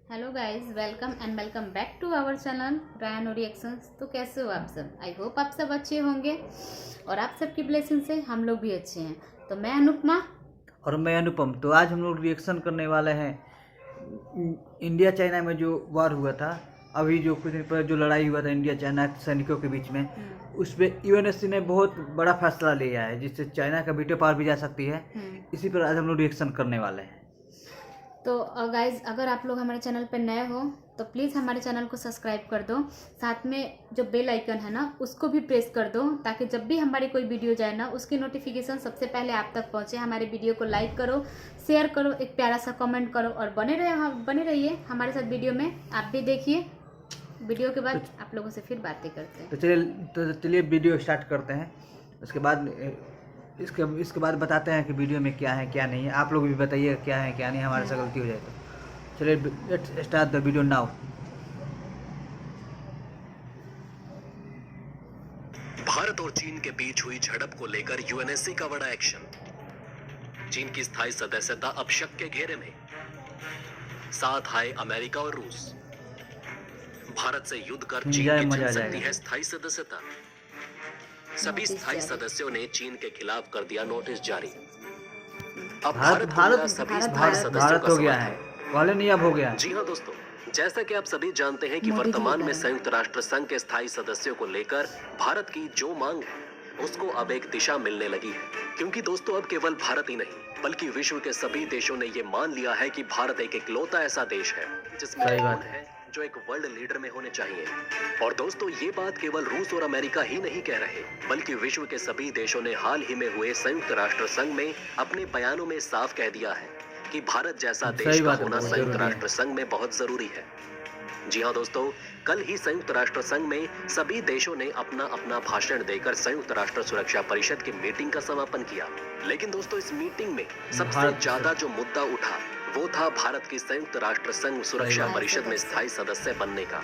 Hello guys, welcome back to our channel Rhino Reactions. तो कैसे हो आप सब? आई होप आप सब अच्छे होंगे और आप सबकी ब्लेसिंग से हम लोग भी अच्छे हैं। तो मैं अनुपमा और मैं अनुपम। तो आज हम लोग रिएक्शन करने वाले हैं इंडिया चाइना में जो वार हुआ था, अभी जो कुछ दिन पहले जो लड़ाई हुआ था इंडिया चाइना सैनिकों के बीच में, उस पर यूएनएससी ने बहुत बड़ा फैसला लिया है जिससे चाइना का वीटो पावर भी जा सकती है। इसी पर आज हम लोग रिएक्शन करने वाले हैं। तो गाइज, अगर आप लोग हमारे चैनल पर नए हो तो प्लीज़ हमारे चैनल को सब्सक्राइब कर दो। साथ में जो बेल आइकन है ना, उसको भी प्रेस कर दो ताकि जब भी हमारी कोई वीडियो जाए ना, उसकी नोटिफिकेशन सबसे पहले आप तक पहुंचे। हमारे वीडियो को लाइक करो, शेयर करो, एक प्यारा सा कमेंट करो और बने रहिए हमारे साथ वीडियो में। आप भी देखिए। वीडियो के बाद आप लोगों से फिर बातें करते हैं। तो चलिए वीडियो स्टार्ट करते हैं। उसके बाद इसके बाद बताते हैं कि वीडियो में क्या है क्या नहीं है। आप लोग भी बताइए क्या है क्या नहीं, हमारे से गलती हो जाए तो। चलिए let's start the video now. Bharat और चीन के बीच हुई झड़प को लेकर यूएनएससी का बड़ा एक्शन। चीन की स्थायी सदस्यता अब शक के घेरे में। साथ आए अमेरिका और रूस। भारत से युद्ध कर चीन की छिन सकती है स्थायी सदस्यता। सभी स्थायी सदस्यों ने चीन के खिलाफ कर दिया नोटिस जारी। अब भारत सभी स्थायी सदस्यों का हो गया है, पहले नहीं अब हो गया। जी हाँ दोस्तों, जैसा कि आप सभी जानते हैं कि वर्तमान में संयुक्त राष्ट्र संघ के स्थायी सदस्यों को लेकर भारत की जो मांग है उसको अब एक दिशा मिलने लगी है। क्योंकि दोस्तों अब केवल भारत ही नहीं बल्कि विश्व के सभी देशों ने ये मान लिया है कि भारत एक इकलौता ऐसा देश है जिसमें है जो एक वर्ल्ड लीडर में होने चाहिए। और दोस्तों ये बात केवल रूस और अमेरिका ही नहीं कह रहे बल्कि विश्व के सभी देशों ने हाल ही में हुए संयुक्त राष्ट्र संघ में अपने बयानों में साफ कह दिया है कि भारत जैसा देश का होना संयुक्त राष्ट्र संघ में बहुत जरूरी है। जी हाँ दोस्तों, कल ही संयुक्त राष्ट्र संघ में सभी देशों ने अपना अपना भाषण देकर संयुक्त राष्ट्र सुरक्षा परिषद की मीटिंग का समापन किया। लेकिन दोस्तों इस मीटिंग में सबसे ज्यादा जो मुद्दा उठा वो था भारत की संयुक्त राष्ट्र संघ सुरक्षा परिषद में स्थायी सदस्य बनने का।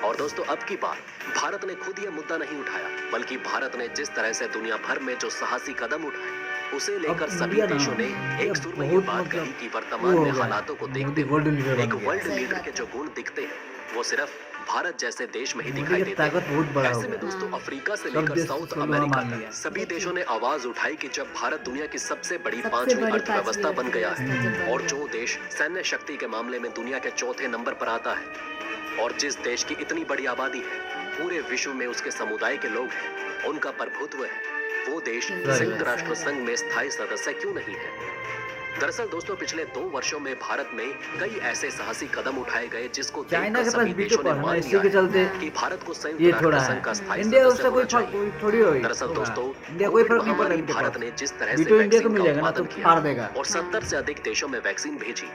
और दोस्तों अब की बार भारत ने खुद यह मुद्दा नहीं उठाया बल्कि भारत ने जिस तरह से दुनिया भर में जो साहसी कदम उठाए उसे लेकर सभी देशों ने एक सुर में ये बात कही कि वर्तमान में हालातों को देखते हुए एक वर्ल्ड लीडर के जो गुण दिखते हैं वो सिर्फ भारत जैसे देश में ही दिखाई देते हैं। ऐसे में दोस्तों अफ्रीका से लेकर साउथ अमेरिका तक सभी देशों ने आवाज उठाई कि जब भारत दुनिया की सबसे बड़ी पांचवी अर्थव्यवस्था बन गया है और जो देश सैन्य शक्ति के मामले में दुनिया के चौथे नंबर पर आता है और जिस देश की इतनी बड़ी आबादी है, पूरे विश्व में उसके समुदाय के लोग हैं, उनका प्रभुत्व है, वो देश संयुक्त राष्ट्र संघ में स्थायी सदस्य क्यों नहीं है? दरअसल दोस्तों पिछले 2 वर्षों में भारत में कई ऐसे साहसी कदम उठाए गए जिसको चाइना के पास देशों ने मान लिया के चलते कि भारत को संयुक्त राष्ट्र संघ का स्थायी सदस्य होना चाहिए। थोड़ी होगी। दरअसल दोस्तों कोई फर्क नहीं पड़ता, भारत ने जिस तरह से वैक्सीन का उत्पादन किया और 70 से अधिक देशों में वैक्सीन भेजी,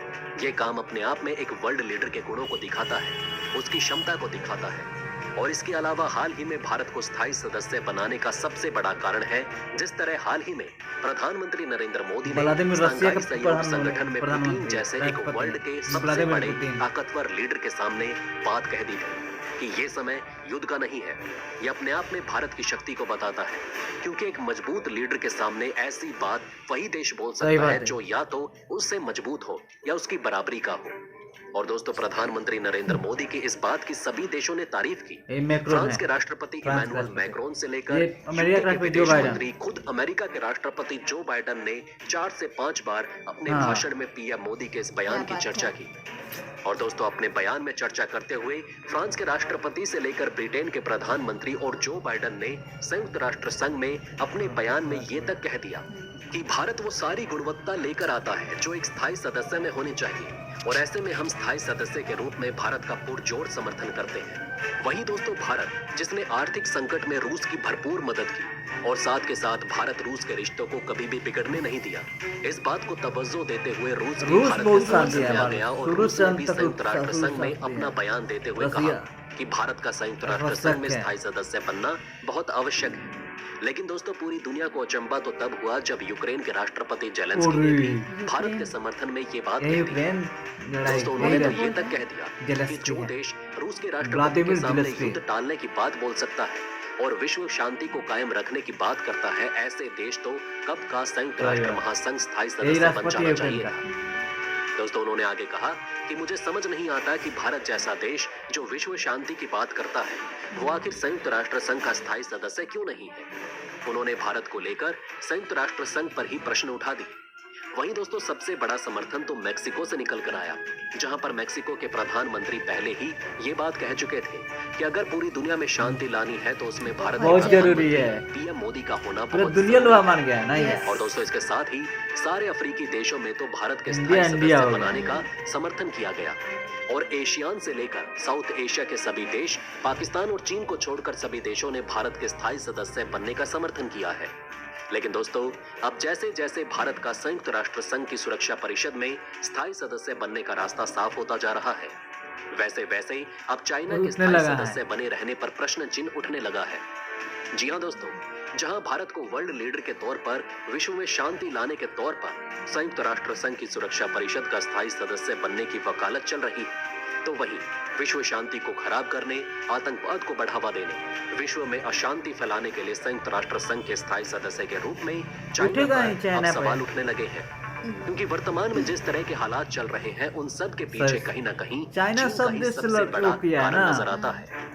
ये काम अपने आप में एक वर्ल्ड लीडर के गुणों को दिखाता है, उसकी क्षमता को दिखाता है। और इसके अलावा हाल ही में भारत को स्थायी सदस्य बनाने का सबसे बड़ा कारण है जिस तरह हाल ही में प्रधानमंत्री नरेंद्र मोदी ने शंघाई सहयोग संगठन में पुतिन जैसे एक वर्ल्ड के सबसे बड़े ताकतवर लीडर के सामने बात कह दी थी कि ये समय युद्ध का नहीं है। ये अपने आप में भारत की शक्ति को बताता है क्योंकि एक मजबूत लीडर के सामने ऐसी बात वही देश बोल सकता है जो या तो उससे मजबूत हो या उसकी बराबरी का हो। और दोस्तों प्रधानमंत्री नरेंद्र मोदी की इस बात की सभी देशों ने तारीफ की। फ्रांस के राष्ट्रपति इमैनुअल मैक्रोन से लेकर विदेश मंत्री खुद अमेरिका के राष्ट्रपति जो बाइडेन ने 4 से 5 बार अपने भाषण में पीएम मोदी के इस बयान की चर्चा की। और दोस्तों अपने बयान में चर्चा करते हुए फ्रांस के राष्ट्रपति से लेकर ब्रिटेन के प्रधानमंत्री और जो बाइडेन ने संयुक्त राष्ट्र संघ में अपने बयान में ये तक कह दिया कि भारत वो सारी गुणवत्ता लेकर आता है जो एक स्थायी सदस्य में होनी चाहिए और ऐसे में हम स्थायी सदस्य के रूप में भारत का पुरजोर समर्थन करते हैं। वहीं दोस्तों भारत जिसने आर्थिक संकट में रूस की भरपूर मदद की और साथ के साथ भारत रूस के रिश्तों को कभी भी बिगड़ने नहीं दिया, इस बात को तवज्जो देते हुए रूस भी भारत के साथ आ गया और रूस ने भी संयुक्त राष्ट्र संघ में अपना बयान देते हुए कहा कि भारत का संयुक्त राष्ट्र संघ में स्थायी सदस्य बनना बहुत आवश्यक है। लेकिन दोस्तों पूरी दुनिया को अचंबा तो तब हुआ जब यूक्रेन के राष्ट्रपति जेलेंस्की ने भी भारत के समर्थन में ये बात कह दी। दोस्तों उन्होंने तो ये तक कह दिया कि जो देश रूस के राष्ट्रपति के सामने युद्ध टालने की बात बोल सकता है और विश्व शांति को कायम रखने की बात करता है, ऐसे देश तो कब का संयुक्त राष्ट्र महासंघ स्थायी सदस्य बन जाना चाहिए। दोस्तों उन्होंने आगे कहा कि मुझे समझ नहीं आता कि भारत जैसा देश जो विश्व शांति की बात करता है वो आखिर संयुक्त राष्ट्र संघ का स्थायी सदस्य क्यों नहीं है। उन्होंने भारत को लेकर संयुक्त राष्ट्र संघ पर ही प्रश्न उठा दिए। वहीं दोस्तों सबसे बड़ा समर्थन तो मैक्सिको से निकल कर आया, जहां पर मैक्सिको के प्रधानमंत्री पहले ही ये बात कह चुके थे कि अगर पूरी दुनिया में शांति लानी है तो उसमें भारत बहुत जरूरी है। पीएम मोदी का होना पूरा बहुत दुनिया लोहा मान गया है ना ये। और दोस्तों इसके साथ ही सारे अफ्रीकी देशों में तो भारत के इंडिया स्थायी इंडिया सदस्य हो गया। बनाने का समर्थन किया गया और एशियान से लेकर साउथ एशिया के सभी देश, पाकिस्तान और चीन को छोड़कर सभी देशों ने भारत के स्थायी सदस्य बनने का समर्थन किया है। लेकिन दोस्तों अब जैसे जैसे भारत का संयुक्त राष्ट्र संघ की सुरक्षा परिषद में स्थायी सदस्य बनने का रास्ता साफ होता जा रहा है, वैसे वैसे अब चाइना के स्थायी सदस्य बने रहने पर प्रश्न चिन्ह उठने लगा है। जी हाँ दोस्तों, जहां भारत को वर्ल्ड लीडर के तौर पर विश्व में शांति लाने के तौर पर संयुक्त राष्ट्र संघ की सुरक्षा परिषद का स्थायी सदस्य बनने की वकालत चल रही है, तो वहीं विश्व शांति को खराब करने, आतंकवाद को बढ़ावा देने, विश्व में अशांति फैलाने के लिए संयुक्त राष्ट्र संघ के स्थायी सदस्य के रूप में चाइना पर अब सवाल उठने लगे हैं। क्योंकि वर्तमान में जिस तरह के हालात चल रहे हैं उन सब के पीछे कहीं ना कहीं चाइना सबसे बड़ा कारण नजर आता है।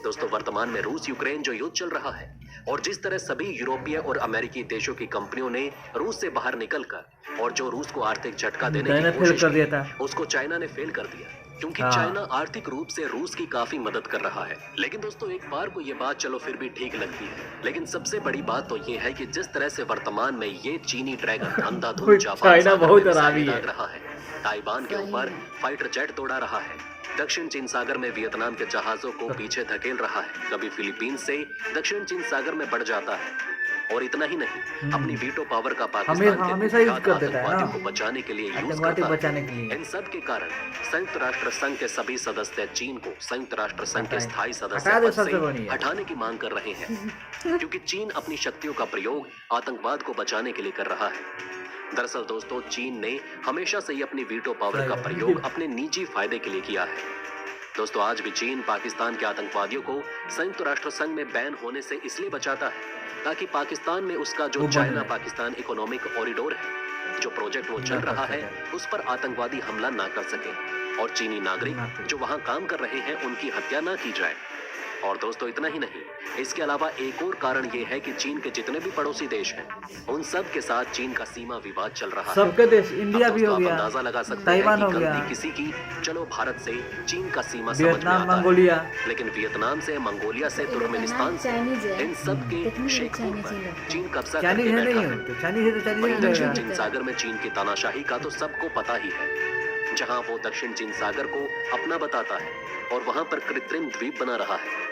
दोस्तों वर्तमान में रूस यूक्रेन जो युद्ध चल रहा है और जिस तरह सभी यूरोपीय और अमेरिकी देशों की कंपनियों ने रूस से बाहर निकलकर और जो रूस को आर्थिक झटका देने की कोशिश की, उसको चाइना ने फेल कर दिया, क्योंकि चाइना आर्थिक रूप से रूस की काफी मदद कर रहा है। लेकिन दोस्तों एक बार को ये बात चलो फिर भी ठीक लगती है, लेकिन सबसे बड़ी बात तो ये है कि जिस तरह से वर्तमान में ये चीनी ड्रैगन अंधाधुंध जापान लग रहा है, ताइवान के ऊपर फाइटर जेट दौड़ा रहा है, दक्षिण चीन सागर में वियतनाम के जहाजों को पीछे धकेल रहा है, कभी फिलीपींस से दक्षिण चीन सागर में बढ़ जाता है। और इतना ही नहीं, अपनी वीटो पावर का पाकिस्तान हमेशा यूज कर देता है ना, को बचाने के लिए यूज करता है। इन सब के कारण संयुक्त राष्ट्र संघ के सभी सदस्य चीन को संयुक्त राष्ट्र संघ के स्थायी सदस्य पद से हटाने की मांग कर रहे हैं, क्योंकि चीन अपनी शक्तियों का प्रयोग आतंकवाद को बचाने के लिए कर रहा है। दरअसल दोस्तों चीन ने हमेशा से ही अपनी वीटो पावर का प्रयोग अपने निजी फायदे के लिए किया है। दोस्तों आज भी चीन पाकिस्तान के आतंकवादियों को संयुक्त राष्ट्र संघ में बैन होने से इसलिए बचाता है ताकि पाकिस्तान में उसका जो चाइना पाकिस्तान इकोनॉमिक कॉरिडोर है, जो प्रोजेक्ट वो चल रहा है, उस पर आतंकवादी हमला ना कर सके और चीनी नागरिक जो वहां काम कर रहे हैं उनकी हत्या ना की जाए। और दोस्तों इतना ही नहीं, इसके अलावा एक और कारण ये है कि चीन के जितने भी पड़ोसी देश हैं उन सब के साथ चीन का सीमा विवाद चल रहा है। सबके देश, इंडिया भी हो गया, अंदाजा लगा सकते हैं कि गलती किसी की, चलो भारत से चीन का सीमा समझ में आता मंगोलिया, लेकिन वियतनाम से, मंगोलिया से, तुर्कमेनिस्तान से, इन सब के शेखपुर पर चीन कब्जा करके बैठा है। दक्षिण चीन सागर में चीन की तानाशाही का तो सबको पता ही है, जहां वो दक्षिण चीन सागर को अपना बताता है और वहां पर कृत्रिम द्वीप बना रहा है।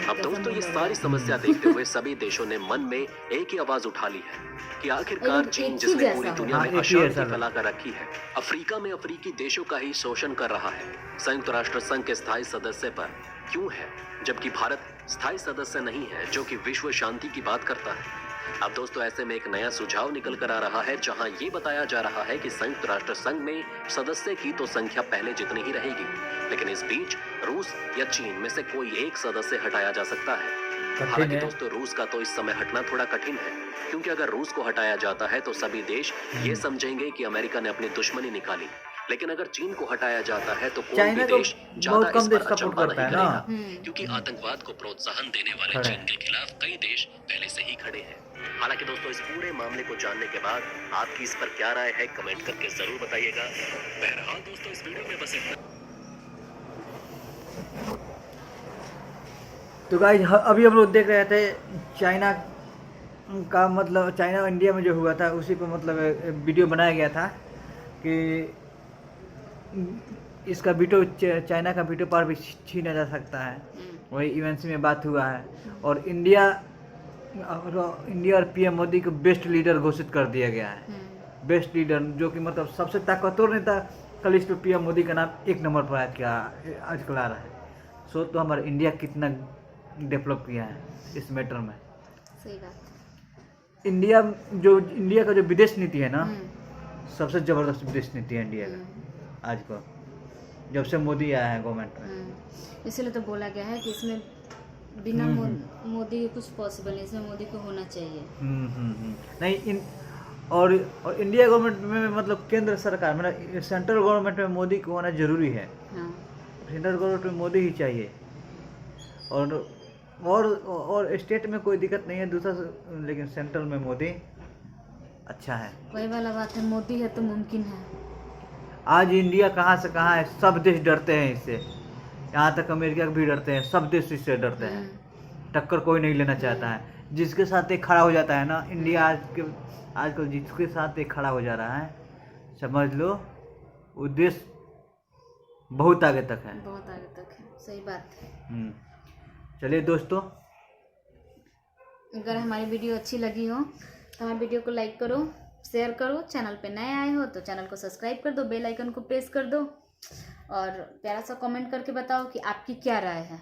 अब दोस्तों ये सारी समस्या देखते हुए सभी देशों ने मन में एक ही आवाज उठा ली है कि आखिरकार चीन जिसने पूरी दुनिया में अशांति फैलाकर रखी है, अफ्रीका में अफ्रीकी देशों का ही शोषण कर रहा है, संयुक्त राष्ट्र संघ के स्थायी सदस्य पर क्यों है, जबकि भारत स्थायी सदस्य नहीं है जो कि विश्व शांति की बात करता है। अब दोस्तों ऐसे में एक नया सुझाव निकल कर आ रहा है, जहां ये बताया जा रहा है कि संयुक्त राष्ट्र संघ में सदस्य की तो संख्या पहले जितनी ही रहेगी, लेकिन इस बीच रूस या चीन में से कोई एक सदस्य हटाया जा सकता है। हालांकि दोस्तों रूस का तो इस समय हटना थोड़ा कठिन है, क्योंकि अगर रूस को हटाया जाता है तो सभी देश ये समझेंगे कि अमेरिका ने अपनी दुश्मनी निकाली, लेकिन अगर चीन को हटाया जाता है तो कोई भी देश ज्यादा इस पर अचंभा नहीं करेगा, क्योंकि आतंकवाद को प्रोत्साहन देने वाले चीन के खिलाफ कई देश पहले से ही खड़े हैं। हालांकि दोस्तों इस पूरे मामले को जानने के बाद आपकी इस पर क्या राय है, कमेंट करके जरूर बताइएगा। बहरहाल दोस्तों इस वीडियो में बस इतना। तो गाइस अभी हम लोग देख रहे थे चाइना का, मतलब चाइना इंडिया में जो हुआ था उसी पर मतलब वीडियो बनाया गया था कि इसका वीटो, चाइना का वीटो पावर भी छीना जा सकता है। वही यूएनसी में बात हुआ है और इंडिया और पीएम मोदी को बेस्ट लीडर घोषित कर दिया गया है। बेस्ट लीडर जो कि मतलब सबसे ताकतवर नेता का लिस्ट पे पीएम मोदी का नाम 1 नंबर पर आजकल आ रहा है। सो तो हमारा इंडिया कितना डेवलप किया है इस मैटर में। सही बात। इंडिया का जो विदेश नीति है ना, सबसे जबरदस्त विदेश नीति है इंडिया का आज को, जब से मोदी आया है गवर्नमेंट में। इसलिए तो बोला गया है कि इसमें बिना मोदी के कुछ पॉसिबल नहीं, इसमें मोदी को होना चाहिए। नहीं, और इंडिया गवर्नमेंट में मतलब केंद्र सरकार मतलब सेंट्रल गवर्नमेंट में मोदी को होना जरूरी है। हाँ सेंट्रल गवर्नमेंट में मोदी ही चाहिए। और स्टेट में कोई दिक्कत नहीं है दूसरा, लेकिन सेंट्रल में मोदी अच्छा है। वही वाला बात है, मोदी है तो मुमकिन है। आज इंडिया कहाँ से कहाँ है, सब देश डरते हैं इससे, यहाँ तक अमेरिका भी डरते हैं, सब देश इससे डरते हैं। टक्कर कोई नहीं लेना चाहता है। जिसके साथ एक खड़ा हो जाता है ना, इंडिया आजकल जिसके साथ एक खड़ा हो जा रहा है, समझ लो वो देश बहुत आगे तक है। बहुत आगे तक है, सही बात है। चलिए दोस्तों, अगर हमारी वीडियो अच्छी लगी हो तो हमारी वीडियो को लाइक करो, शेयर करो। चैनल पे नए आए हो तो चैनल को सब्सक्राइब कर दो, बेल आइकन को प्रेस कर दो और प्यारा सा कमेंट करके बताओ कि आपकी क्या राय है।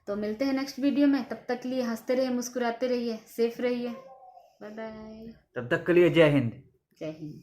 तो मिलते हैं नेक्स्ट वीडियो में, तब तक के लिए हंसते रहिए, मुस्कुराते रहिए, सेफ रहिए। Bye bye. तब तक के लिए जय हिंद। जय हिंद।